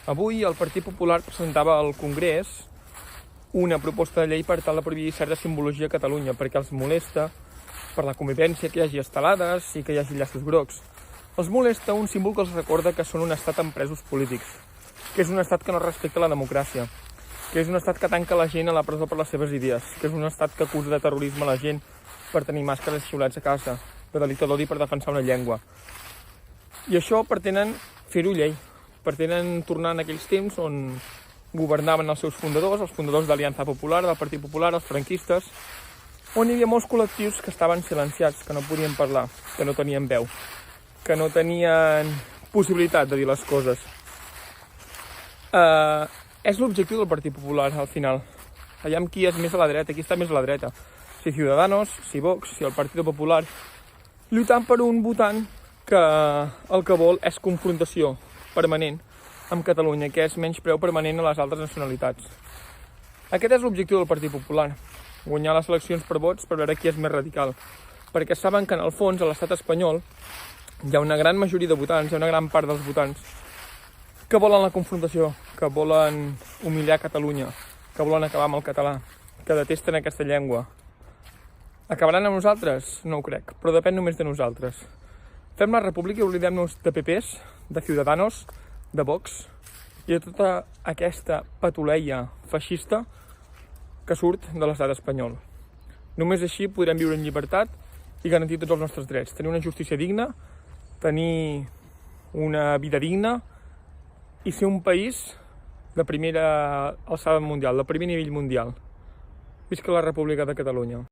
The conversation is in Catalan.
Avui el Partit Popular presentava al Congrés una proposta de llei per tal de prohibir certa simbologia a Catalunya, perquè els molesta per la convivència que hi hagi estelades i que hi hagi llaços grocs. Els molesta un símbol que els recorda que són un estat amb presos polítics, que és un estat que no respecta la democràcia, que és un estat que tanca la gent a la presó per les seves idees, que és un estat que acusa de terrorisme a la gent per tenir màscares i xiulets a casa, de delicte d'odi per defensar una llengua. I això pretenen fer-ho llei, pretenen tornar en aquells temps on governaven els seus fundadors, els fundadors d'Aliança Popular, del Partit Popular, els franquistes, on hi havia molts col·lectius que estaven silenciats, que no podien parlar, que no tenien veu, que no tenien possibilitat de dir les coses. És l'objectiu del Partit Popular, al final. Allà qui és més a la dreta, qui està més a la dreta. Si Ciudadanos, si Vox, si el Partit Popular, lluitant per un votant que el que vol és confrontació permanent amb Catalunya, que és menyspreu permanent a les altres nacionalitats. Aquest és l'objectiu del Partit Popular, guanyar les eleccions per vots per veure qui és més radical, perquè saben que en el fons a l'estat espanyol hi ha una gran majoria de votants, hi ha una gran part dels votants que volen la confrontació, que volen humillar Catalunya, que volen acabar amb el català, que detesten aquesta llengua. Acabaran amb nosaltres? No ho crec, però depèn només de nosaltres. Fem la república i oblidem-nos de PPs, de Ciudadanos, de Vox i de tota aquesta patuleia feixista que surt de l'estat espanyol. Només així podrem viure en llibertat i garantir tots els nostres drets. Tenir una justícia digna, tenir una vida digna i ser un país de primera alçada mundial, de primer nivell mundial. Visca la República de Catalunya.